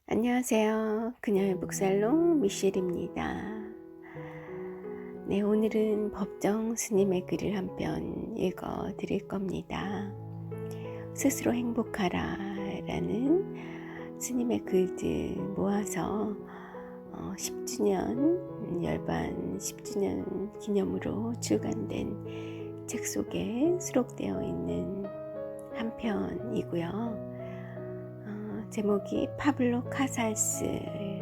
안녕하세요. 그녀의 북살롱 미셸입니다. 네, 오늘은 법정 스님의 글을 한 편 읽어 드릴 겁니다. 스스로 행복하라 라는 스님의 글들 모아서 10주년 열반 10주년 기념으로 출간된 책 속에 수록되어 있는 한 편이고요. 제목이 파블로 카살스라고,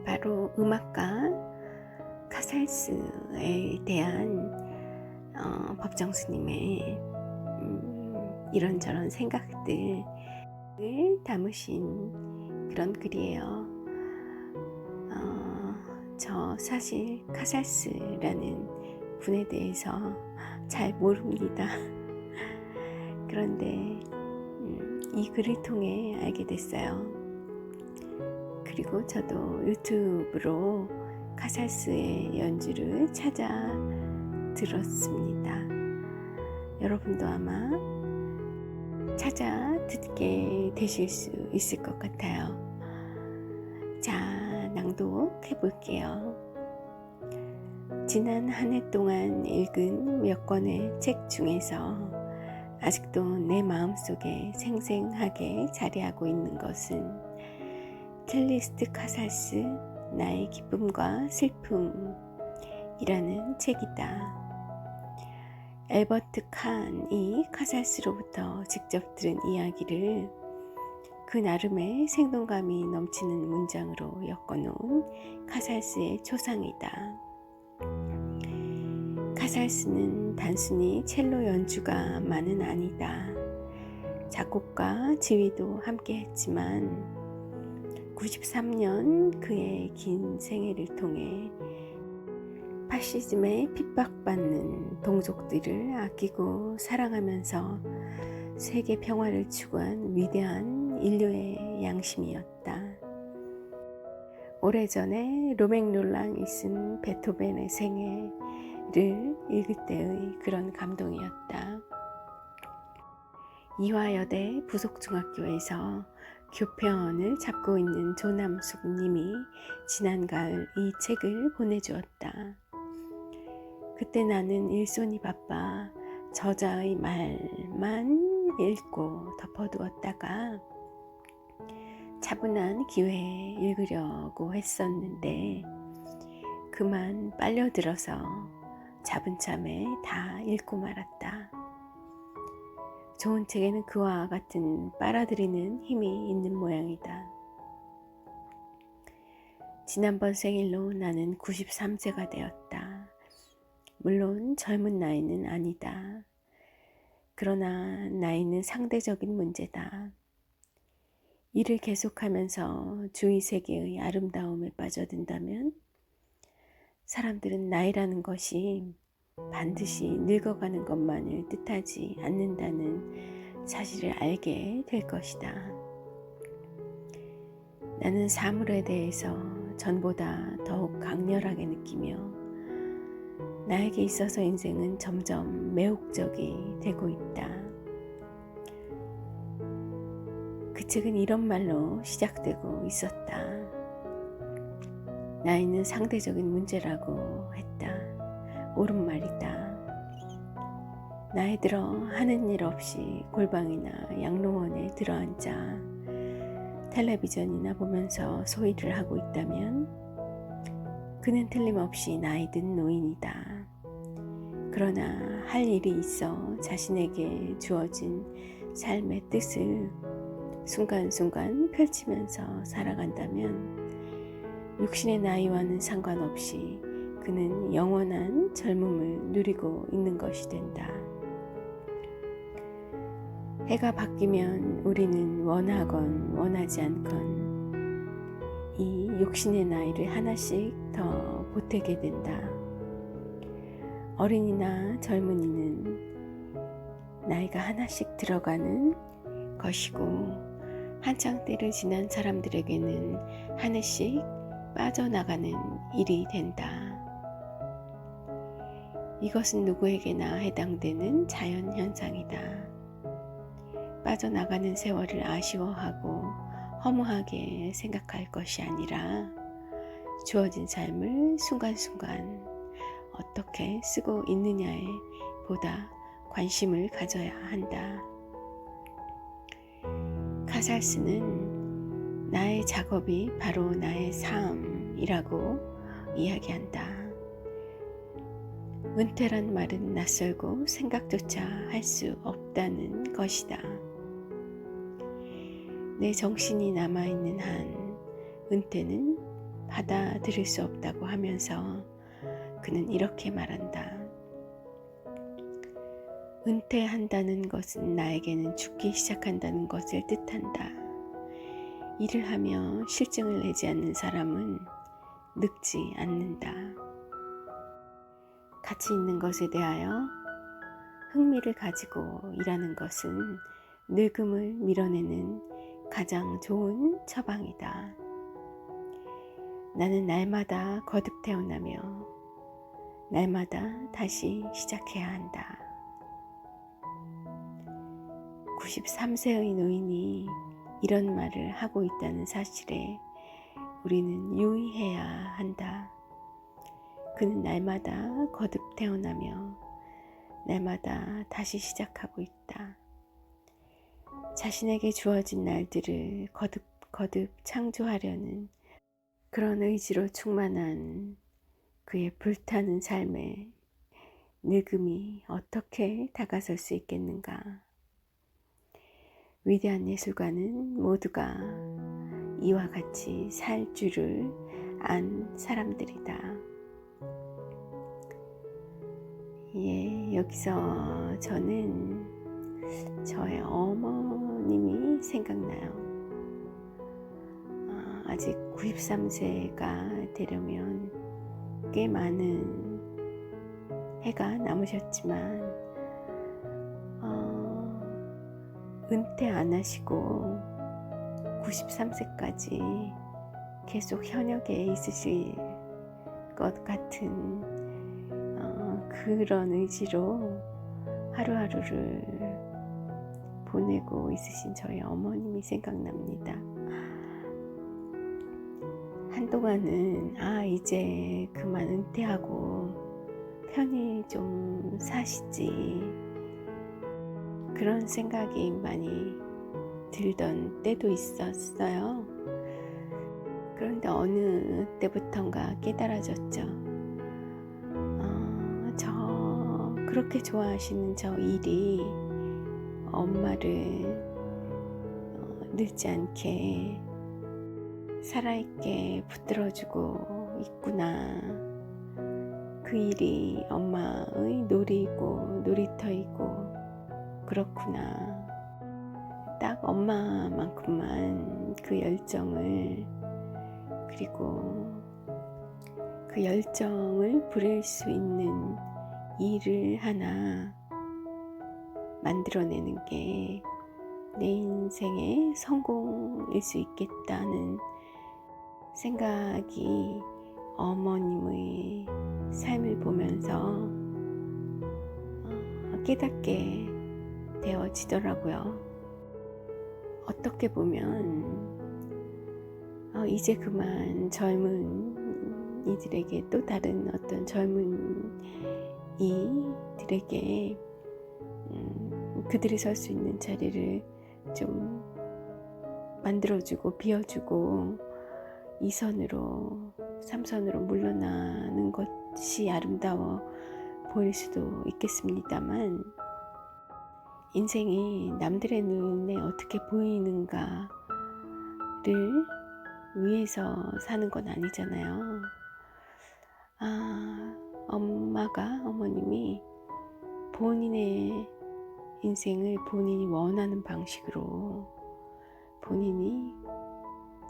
바로 음악가 카살스에 대한 법정 스님의 이런저런 생각들을 담으신 그런 글이에요. 저 사실 카살스라는 분에 대해서 잘 모릅니다. 그런데 이 글을 통해 알게 됐어요. 그리고 저도 유튜브로 카살스의 연주를 찾아 들었습니다. 여러분도 아마 찾아 듣게 되실 수 있을 것 같아요. 자, 낭독해 볼게요. 지난 한 해 동안 읽은 몇 권의 책 중에서 아직도 내 마음속에 생생하게 자리하고 있는 것은 첼리스트 카살스 나의 기쁨과 슬픔이라는 책이다. 엘버트 칸이 카살스로부터 직접 들은 이야기를 그 나름의 생동감이 넘치는 문장으로 엮어놓은 카살스의 초상이다. 카살스는 단순히 첼로 연주가만은 아니다. 작곡과 지휘도 함께 했지만 93년 그의 긴 생애를 통해 파시즘에 핍박받는 동족들을 아끼고 사랑하면서 세계 평화를 추구한 위대한 인류의 양심이었다. 오래전에 로맹 롤랑이 쓴 베토벤의 생애를 읽을 때의 그런 감동이었다. 이화여대 부속중학교에서 교편을 잡고 있는 조남숙 님이 지난 가을 이 책을 보내주었다. 그때 나는 일손이 바빠 저자의 말만 읽고 덮어두었다가 차분한 기회에 읽으려고 했었는데 그만 빨려들어서 잡은 참에 다 읽고 말았다. 좋은 책에는 그와 같은 빨아들이는 힘이 있는 모양이다. 지난번 생일로 나는 93세가 되었다. 물론 젊은 나이는 아니다. 그러나 나이는 상대적인 문제다. 일을 계속하면서 주위 세계의 아름다움에 빠져든다면 사람들은 나이라는 것이 반드시 늙어가는 것만을 뜻하지 않는다는 사실을 알게 될 것이다. 나는 사물에 대해서 전보다 더욱 강렬하게 느끼며 나에게 있어서 인생은 점점 매혹적이 되고 있다. 그 책은 이런 말로 시작되고 있었다. 나이는 상대적인 문제라고 했다. 옳은 말이다. 나이 들어 하는 일 없이 골방이나 양로원에 들어앉아 텔레비전이나 보면서 소일을 하고 있다면 그는 틀림없이 나이 든 노인이다. 그러나 할 일이 있어 자신에게 주어진 삶의 뜻을 순간순간 펼치면서 살아간다면 육신의 나이와는 상관없이 그는 영원한 젊음을 누리고 있는 것이 된다. 해가 바뀌면 우리는 원하건 원하지 않건 이 육신의 나이를 하나씩 더 보태게 된다. 어린이나 젊은이는 나이가 하나씩 들어가는 것이고 한창 때를 지난 사람들에게는 하나씩 빠져나가는 일이 된다. 이것은 누구에게나 해당되는 자연현상이다. 빠져나가는 세월을 아쉬워하고 허무하게 생각할 것이 아니라 주어진 삶을 순간순간 어떻게 쓰고 있느냐에 보다 관심을 가져야 한다. 카살스는 나의 작업이 바로 나의 삶이라고 이야기한다. 은퇴란 말은 낯설고 생각조차 할 수 없다는 것이다. 내 정신이 남아있는 한 은퇴는 받아들일 수 없다고 하면서 그는 이렇게 말한다. 은퇴한다는 것은 나에게는 죽기 시작한다는 것을 뜻한다. 일을 하며 실증을 내지 않는 사람은 늙지 않는다. 가치 있는 것에 대하여 흥미를 가지고 일하는 것은 늙음을 밀어내는 가장 좋은 처방이다. 나는 날마다 거듭 태어나며 날마다 다시 시작해야 한다. 93세의 노인이 이런 말을 하고 있다는 사실에 우리는 유의해야 한다. 그는 날마다 거듭 태어나며 날마다 다시 시작하고 있다. 자신에게 주어진 날들을 거듭 창조하려는 그런 의지로 충만한 그의 불타는 삶에 늙음이 어떻게 다가설 수 있겠는가? 위대한 예술가는 모두가 이와 같이 살 줄을 안 사람들이다. 여기서 저는 저의 어머님이 생각나요. 아직 93세가 되려면 꽤 많은 해가 남으셨지만 은퇴 안 하시고 93세까지 계속 현역에 있으실 것 같은 그런 의지로 하루하루를 보내고 있으신 저희 어머님이 생각납니다. 한동안은 이제 그만 은퇴하고 편히 좀 사시지, 그런 생각이 많이 들던 때도 있었어요. 그런데 어느 때부턴가 깨달아졌죠. 그렇게 좋아하시는 저 일이 엄마를 늙지 않게 살아있게 붙들어주고 있구나. 그 일이 엄마의 놀이고 놀이터이고 그렇구나. 딱 엄마만큼만 그 열정을, 그리고 그 열정을 부릴 수 있는 일을 하나 만들어내는 게 내 인생의 성공일 수 있겠다는 생각이 어머님의 삶을 보면서 깨닫게 되어지더라고요. 어떻게 보면 이제 그만 젊은 이들에게 또 다른 어떤 젊은 이들에게 그들이 설 수 있는 자리를 좀 만들어주고 비워주고 2선으로 3선으로 물러나는 것이 아름다워 보일 수도 있겠습니다만, 인생이 남들의 눈에 어떻게 보이는가를 위해서 사는 건 아니잖아요. 어머님이 본인의 인생을 본인이 원하는 방식으로 본인이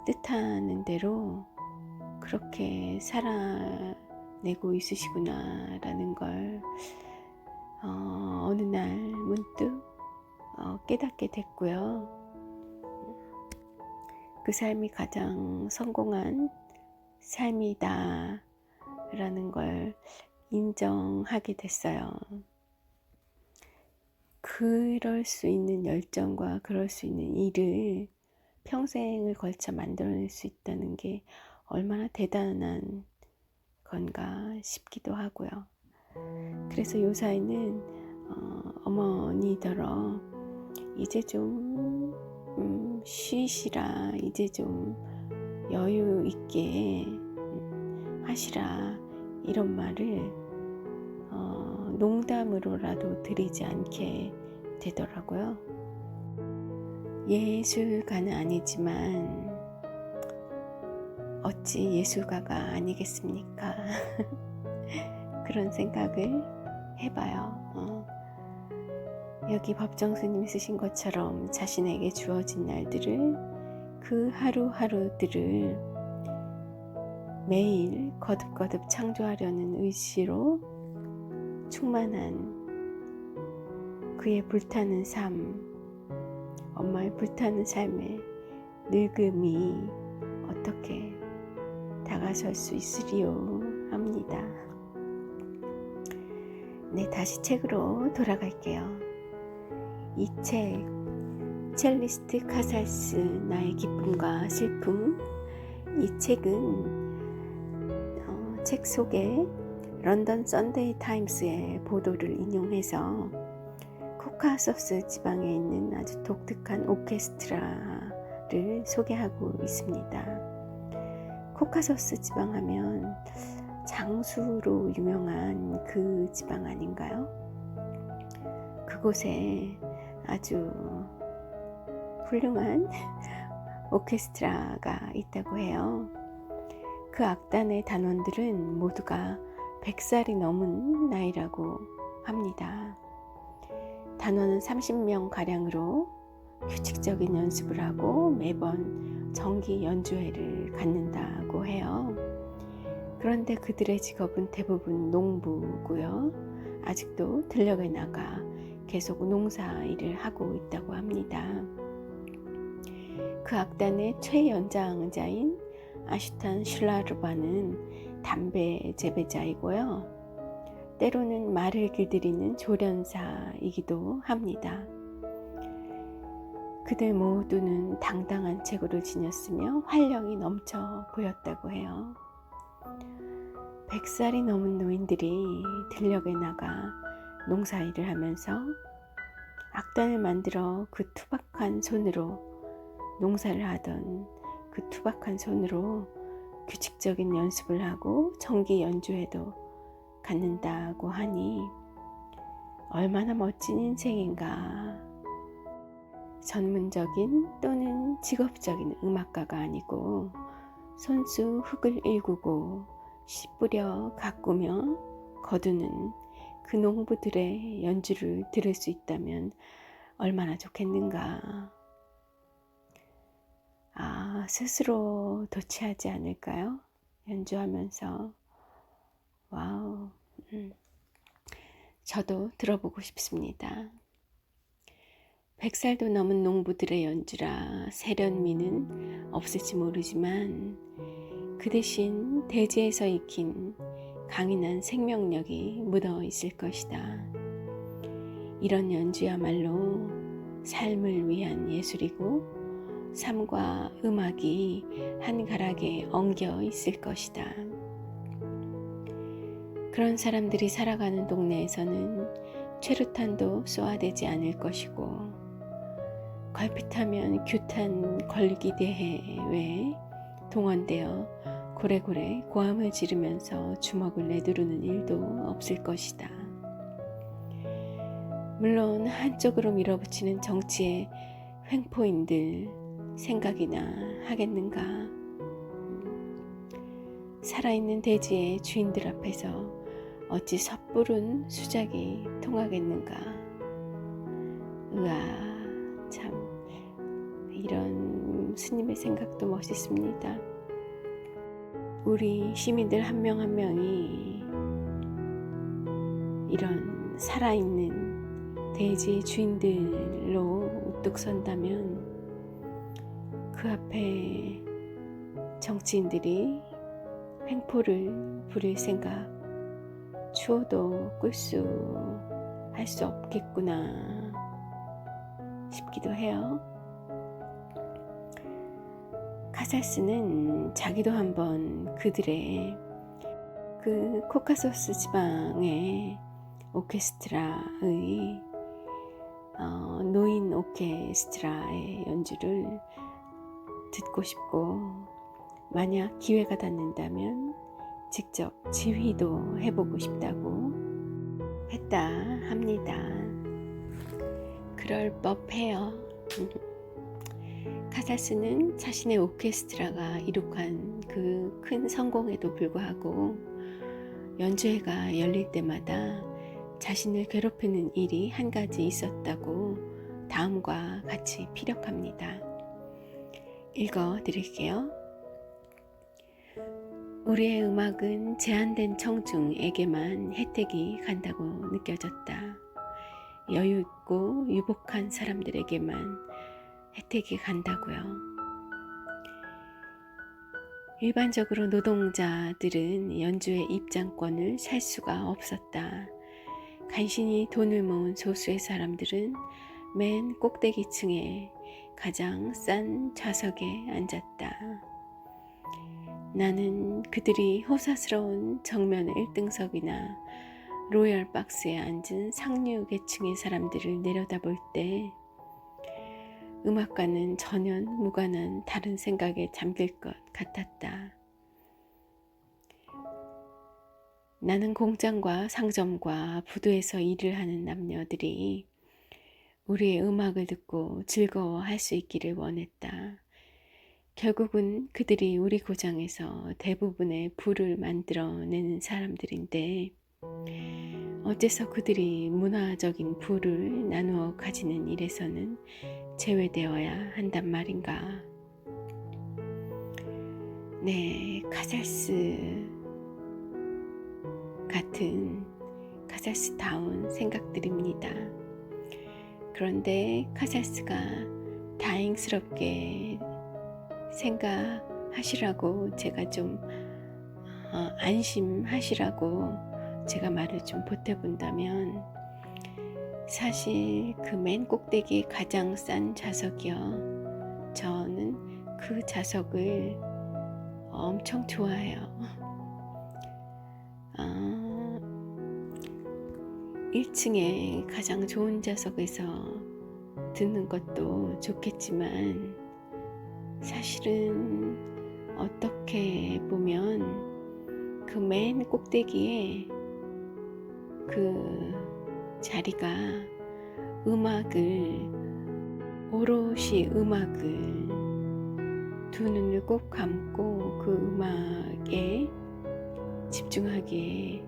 뜻하는 대로 그렇게 살아내고 있으시구나라는 걸 어느 날 문득 깨닫게 됐고요. 그 삶이 가장 성공한 삶이다 라는 걸 인정하게 됐어요. 그럴 수 있는 열정과 그럴 수 있는 일을 평생을 걸쳐 만들어낼 수 있다는 게 얼마나 대단한 건가 싶기도 하고요. 그래서 요사이는 어머니더러 이제 좀 쉬시라, 이제 좀 여유 있게 하시라, 이런 말을 농담으로라도 드리지 않게 되더라고요. 예술가는 아니지만 어찌 예술가가 아니겠습니까? 그런 생각을 해봐요. 여기 법정스님이 쓰신 것처럼 자신에게 주어진 날들을, 그 하루하루들을 매일 거듭거듭 창조하려는 의지로 충만한 그의 불타는 삶, 엄마의 불타는 삶에 늙음이 어떻게 다가설 수 있으리요 합니다. 네, 다시 책으로 돌아갈게요. 이 책, 첼리스트 카살스 나의 기쁨과 슬픔. 이 책은 책 속에 런던 선데이 타임스의 보도를 인용해서 코카소스 지방에 있는 아주 독특한 오케스트라를 소개하고 있습니다. 코카소스 지방 하면 장수로 유명한 그 지방 아닌가요? 그곳에 아주 훌륭한 오케스트라가 있다고 해요. 그 악단의 단원들은 모두가 100살이 넘은 나이라고 합니다. 단원은 30명 가량으로 규칙적인 연습을 하고 매번 정기 연주회를 갖는다고 해요. 그런데 그들의 직업은 대부분 농부고요. 아직도 들녘에 나가 계속 농사 일을 하고 있다고 합니다. 그 악단의 최연장자인 아슈탄 슐라르바는 담배 재배자이고요. 때로는 말을 길들이는 조련사이기도 합니다. 그들 모두는 당당한 체구를 지녔으며 활력이 넘쳐 보였다고 해요. 100살이 넘은 노인들이 들녘에 나가 농사일을 하면서 악단을 만들어 그 투박한 손으로 농사를 하던 그 투박한 손으로 규칙적인 연습을 하고 정기 연주회도 갖는다고 하니 얼마나 멋진 인생인가. 전문적인 또는 직업적인 음악가가 아니고 손수 흙을 일구고 씨 뿌려 가꾸며 거두는 그 농부들의 연주를 들을 수 있다면 얼마나 좋겠는가. 스스로 도취하지 않을까요? 연주하면서. 와우. 저도 들어보고 싶습니다. 100살도 넘은 농부들의 연주라 세련미는 없을지 모르지만 그 대신 대지에서 익힌 강인한 생명력이 묻어 있을 것이다. 이런 연주야말로 삶을 위한 예술이고 삶과 음악이 한 가락에 엉겨 있을 것이다. 그런 사람들이 살아가는 동네에서는 최루탄도 쏘아대지 않을 것이고 걸핏하면 규탄 걸기대회에 동원되어 고래고래 고함을 지르면서 주먹을 내두르는 일도 없을 것이다. 물론 한쪽으로 밀어붙이는 정치의 횡포인들 생각이나 하겠는가. 살아있는 대지의 주인들 앞에서 어찌 섣부른 수작이 통하겠는가. 참 이런 스님의 생각도 멋있습니다. 우리 시민들 한 명 한 명이 이런 살아있는 대지의 주인들로 우뚝 선다면 그 앞에 정치인들이 횡포를 부릴 생각 추호도 꿀수 할 수 없겠구나. 싶기도 해요. 카살스는 자기도 한번 그들의 그 코카소스 지방의 오케스트라의 노인 오케스트라의 연주를 듣고 싶고, 만약 기회가 닿는다면 직접 지휘도 해보고 싶다고 했다 합니다. 그럴 법해요. 카살스는 자신의 오케스트라가 이룩한 그 큰 성공에도 불구하고 연주회가 열릴 때마다 자신을 괴롭히는 일이 한 가지 있었다고 다음과 같이 피력합니다. 읽어드릴게요. 우리의 음악은 제한된 청중에게만 혜택이 간다고 느껴졌다. 여유있고 유복한 사람들에게만 혜택이 간다고요. 일반적으로 노동자들은 연주의 입장권을 살 수가 없었다. 간신히 돈을 모은 소수의 사람들은 맨 꼭대기층에 가장 싼 좌석에 앉았다. 나는 그들이 호사스러운 정면 1등석이나 로열 박스에 앉은 상류 계층의 사람들을 내려다볼 때 음악과는 전혀 무관한 다른 생각에 잠길 것 같았다. 나는 공장과 상점과 부두에서 일을 하는 남녀들이 우리의 음악을 듣고 즐거워할 수 있기를 원했다. 결국은 그들이 우리 고장에서 대부분의 부를 만들어내는 사람들인데 어째서 그들이 문화적인 부를 나누어 가지는 일에서는 제외되어야 한단 말인가. 네, 카살스 같은 카살스다운 생각들입니다. 그런데 카살스가 다행스럽게 생각하시라고 제가 좀 안심하시라고 제가 말을 좀 보태본다면, 사실 그 맨 꼭대기에 가장 싼 좌석이요, 저는 그 좌석을 엄청 좋아해요. 1층에 가장 좋은 좌석에서 듣는 것도 좋겠지만 사실은 어떻게 보면 그 맨 꼭대기에 그 자리가 오롯이 음악을 두 눈을 꼭 감고 그 음악에 집중하기에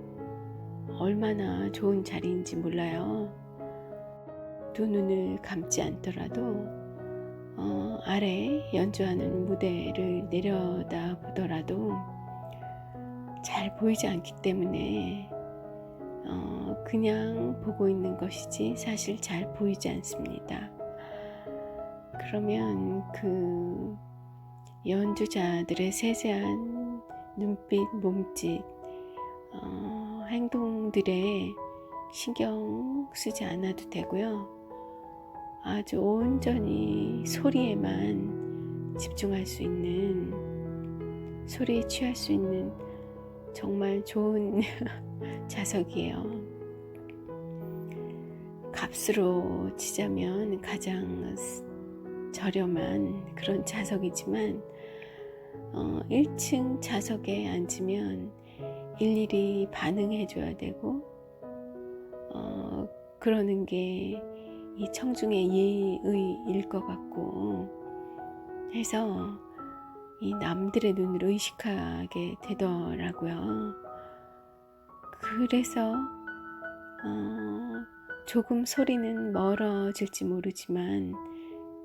얼마나 좋은 자리인지 몰라요. 두 눈을 감지 않더라도 아래 연주하는 무대를 내려다 보더라도 잘 보이지 않기 때문에 그냥 보고 있는 것이지 사실 잘 보이지 않습니다. 그러면 그 연주자들의 세세한 눈빛, 몸짓, 행동들에 신경 쓰지 않아도 되고요. 아주 온전히 소리에만 집중할 수 있는, 소리에 취할 수 있는 정말 좋은 좌석이에요. 값으로 치자면 가장 저렴한 그런 좌석이지만 1층 좌석에 앉으면 일일이 반응해 줘야 되고 그러는 게 이 청중의 예의일 것 같고 해서 이 남들의 눈을 의식하게 되더라고요. 그래서 조금 소리는 멀어질지 모르지만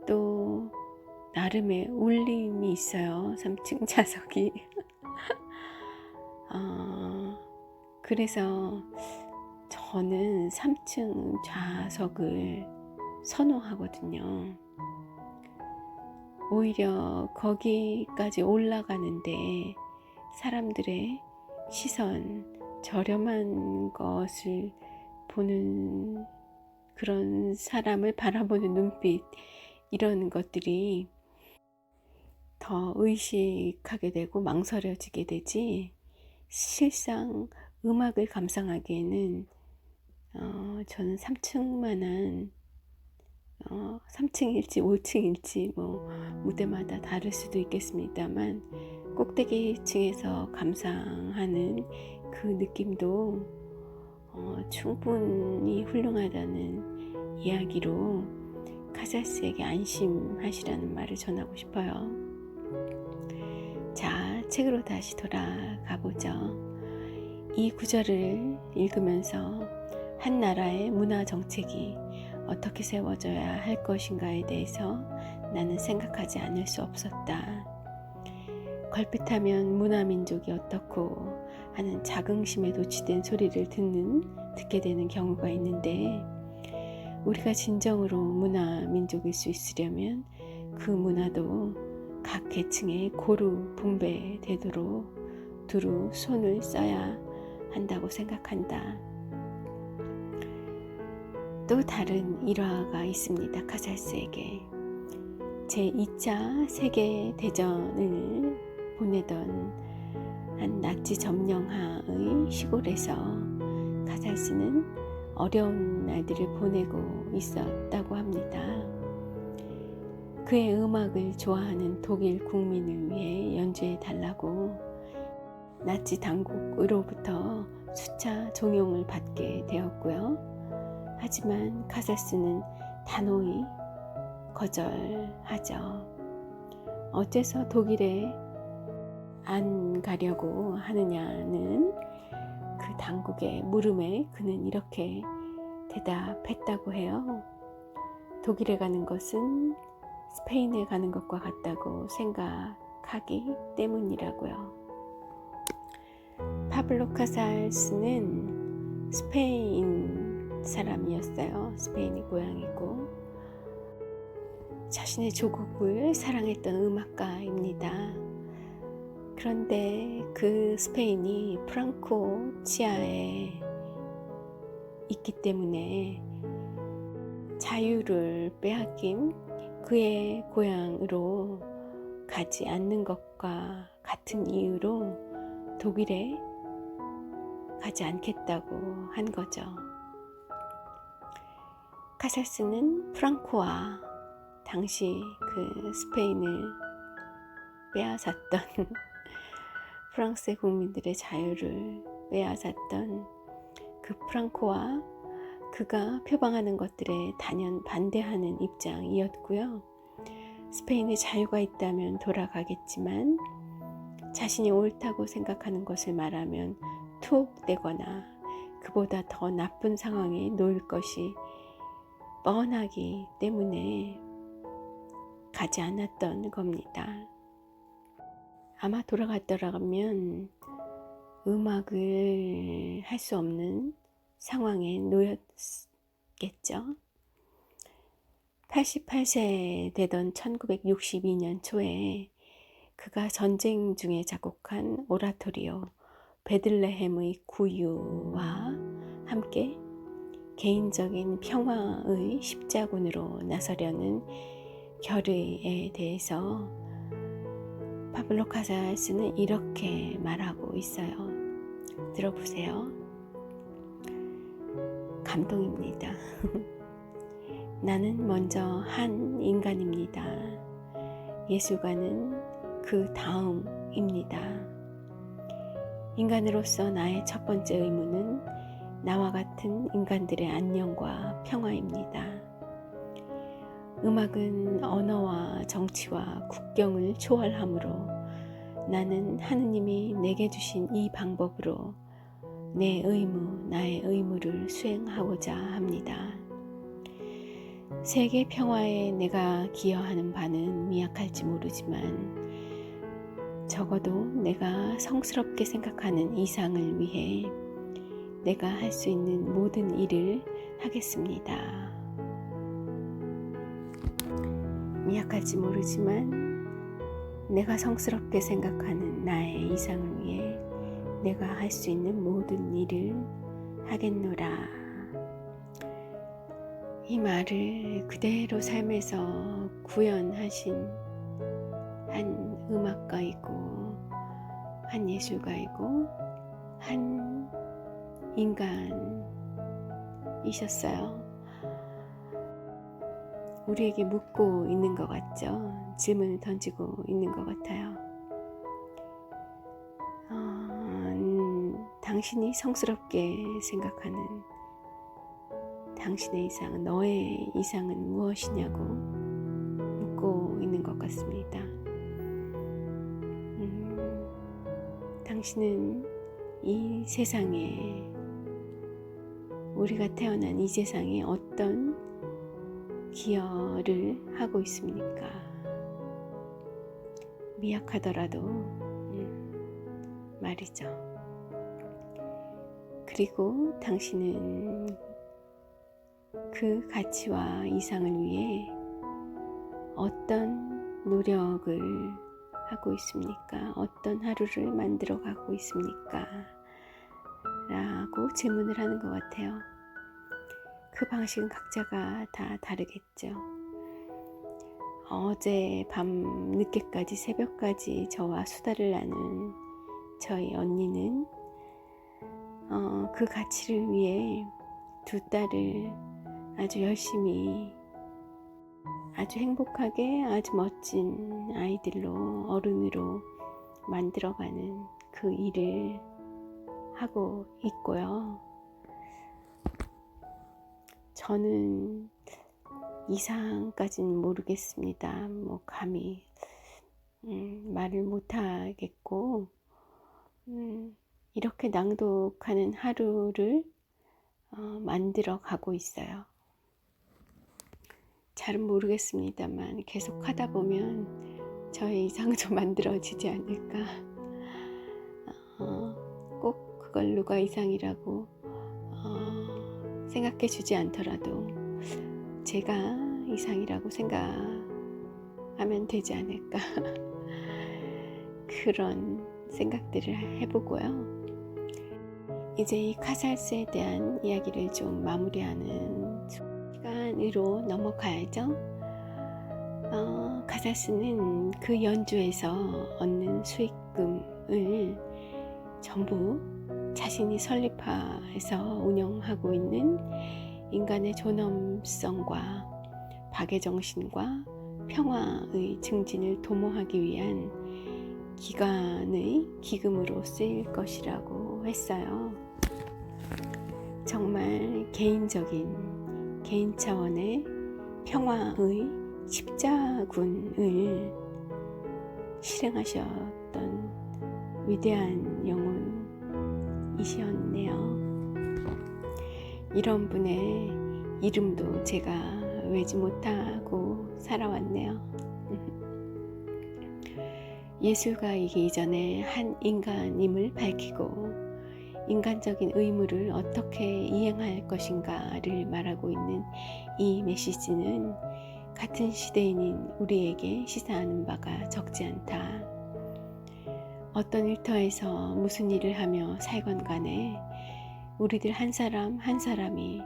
또 나름의 울림이 있어요. 3층 좌석이. 그래서 저는 3층 좌석을 선호하거든요. 오히려 거기까지 올라가는데 사람들의 시선, 저렴한 것을 보는 그런 사람을 바라보는 눈빛, 이런 것들이 더 의식하게 되고 망설여지게 되지, 실상 음악을 감상하기에는 저는 3층만한 3층일지 5층일지 무대마다 다를 수도 있겠습니다만, 꼭대기층에서 감상하는 그 느낌도 충분히 훌륭하다는 이야기로 카살스에게 안심하시라는 말을 전하고 싶어요. 자, 책으로 다시 돌아가 보죠. 이 구절을 읽으면서 한 나라의 문화 정책이 어떻게 세워져야 할 것인가에 대해서 나는 생각하지 않을 수 없었다. 걸핏하면 문화민족이 어떻고 하는 자긍심에 도취된 소리를 듣게 되는 경우가 있는데, 우리가 진정으로 문화민족일 수 있으려면 그 문화도 각 계층에 고루 분배되도록 두루 손을 써야 한다고 생각한다. 또 다른 일화가 있습니다. 카살스에게. 제2차 세계대전을 보내던 한 나치 점령하의 시골에서 카살스는 어려운 날들을 보내고 있었다고 합니다. 그의 음악을 좋아하는 독일 국민을 위해 연주해 달라고 나치 당국으로부터 수차 종용을 받게 되었고요. 하지만 카살스는 단호히 거절하죠. 어째서 독일에 안 가려고 하느냐는 그 당국의 물음에 그는 이렇게 대답했다고 해요. 독일에 가는 것은 스페인에 가는 것과 같다고 생각하기 때문이라고요. 파블로 카살스는 스페인 사람이었어요. 스페인이 고향이고 자신의 조국을 사랑했던 음악가입니다. 그런데 그 스페인이 프랑코 치하에 있기 때문에 자유를 빼앗긴 그의 고향으로 가지 않는 것과 같은 이유로 독일에 가지 않겠다고 한 거죠. 카살스는 프랑코와 당시 그 스페인을 빼앗았던 프랑스의 국민들의 자유를 빼앗았던 그 프랑코와 그가 표방하는 것들에 단연 반대하는 입장이었고요. 스페인의 자유가 있다면 돌아가겠지만 자신이 옳다고 생각하는 것을 말하면 투옥되거나 그보다 더 나쁜 상황에 놓일 것이 뻔하기 때문에 가지 않았던 겁니다. 아마 돌아갔더라면 음악을 할 수 없는 상황에 놓였겠죠. 88세 되던 1962년 초에 그가 전쟁 중에 작곡한 오라토리오 베들레헴의 구유와 함께 개인적인 평화의 십자군으로 나서려는 결의에 대해서 파블로 카살스는 이렇게 말하고 있어요. 들어보세요. 감동입니다. 나는 먼저 한 인간입니다. 예술가는 그 다음입니다. 인간으로서 나의 첫 번째 의무는 나와 같은 인간들의 안녕과 평화입니다. 음악은 언어와 정치와 국경을 초월하므로 나는 하느님이 내게 주신 이 방법으로 내 의무, 나의 의무를 수행하고자 합니다. 세계 평화에 내가 기여하는 바는 미약할지 모르지만 적어도 내가 성스럽게 생각하는 이상을 위해 내가 할 수 있는 모든 일을 하겠습니다. 미약할지 모르지만 내가 성스럽게 생각하는 나의 이상을 위해 내가 할 수 있는 모든 일을 하겠노라. 이 말을 그대로 삶에서 구현하신 한 음악가이고 한 예술가이고 한 인간이셨어요. 우리에게 묻고 있는 것 같죠? 질문을 던지고 있는 것 같아요. 당신이 성스럽게 생각하는 당신의 이상, 너의 이상은 무엇이냐고 묻고 있는 것 같습니다. 당신은 이 세상에, 우리가 태어난 이 세상에 어떤 기여를 하고 있습니까? 미약하더라도 말이죠. 그리고 당신은 그 가치와 이상을 위해 어떤 노력을 하고 있습니까? 어떤 하루를 만들어 가고 있습니까? 라고 질문을 하는 것 같아요. 그 방식은 각자가 다 다르겠죠. 어제 밤 늦게까지 새벽까지 저와 수다를 나눈 저희 언니는 그 가치를 위해 두 딸을 아주 열심히 아주 행복하게 아주 멋진 아이들로 어른으로 만들어가는 그 일을 하고 있고요. 저는 이상까지는 모르겠습니다. 감히 말을 못하겠고 이렇게 낭독하는 하루를 만들어 가고 있어요. 잘은 모르겠습니다만 계속 하다 보면 저의 이상도 만들어지지 않을까. 꼭 그걸 누가 이상이라고 생각해 주지 않더라도 제가 이상이라고 생각하면 되지 않을까. 그런 생각들을 해보고요. 이제 이 카살스에 대한 이야기를 좀 마무리하는 시간으로 넘어가야죠. 카살스는 그 연주에서 얻는 수익금을 전부 자신이 설립해서 운영하고 있는 인간의 존엄성과 박애정신과 평화의 증진을 도모하기 위한 기관의 기금으로 쓰일 것이라고 했어요. 정말 개인 차원의 평화의 십자군을 실행하셨던 위대한 영혼이셨네요. 이런 분의 이름도 제가 외지 못하고 살아왔네요. 예술가이기 이전에 한 인간임을 밝히고 인간적인 의무를 어떻게 이행할 것인가를 말하고 있는 이 메시지는 같은 시대인인 우리에게 시사하는 바가 적지 않다. 어떤 일터에서 무슨 일을 하며 살건 간에 우리들 한 사람 한 사람이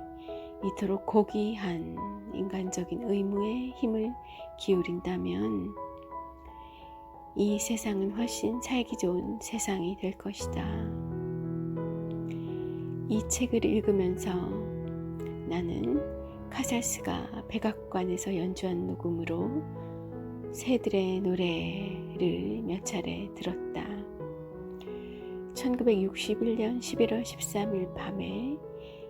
이토록 고귀한 인간적인 의무에 힘을 기울인다면 이 세상은 훨씬 살기 좋은 세상이 될 것이다. 이 책을 읽으면서 나는 카살스가 백악관에서 연주한 녹음으로 새들의 노래를 몇 차례 들었다. 1961년 11월 13일 밤에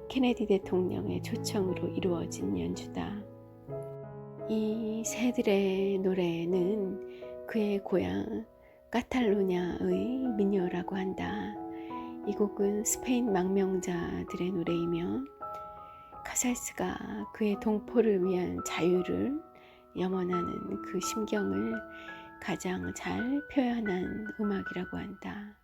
케네디 대통령의 초청으로 이루어진 연주다. 이 새들의 노래는 그의 고향 카탈루냐의 민요라고 한다. 이 곡은 스페인 망명자들의 노래이며 카살스가 그의 동포를 위한 자유를 염원하는 그 심경을 가장 잘 표현한 음악이라고 한다.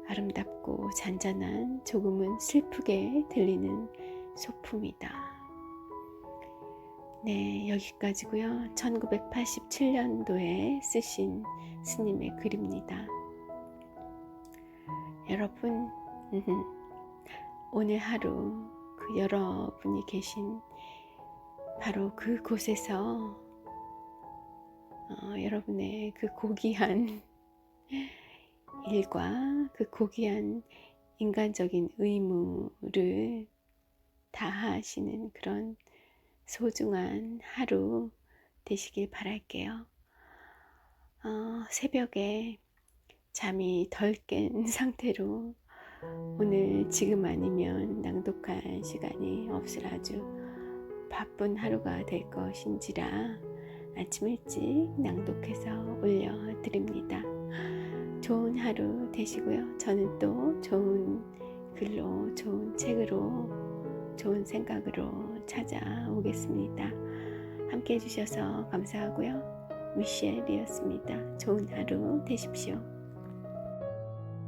아름답고 잔잔한 조금은 슬프게 들리는 소품이다. 네, 여기까지고요. 1987년도에 쓰신 스님의 글입니다. 여러분, 오늘 하루 그 여러분이 계신 바로 그곳에서 여러분의 그 고귀한 일과 그 고귀한 인간적인 의무를 다하시는 그런 소중한 하루 되시길 바랄게요. 새벽에 잠이 덜 깬 상태로 오늘 지금 아니면 낭독할 시간이 없을 아주 바쁜 하루가 될 것인지라 아침 일찍 낭독해서 올려드립니다. 좋은 하루 되시고요. 저는 또 좋은 글로, 좋은 책으로, 좋은 생각으로 찾아오겠습니다. 함께 해주셔서 감사하고요. 미셸이었습니다. 좋은 하루 되십시오.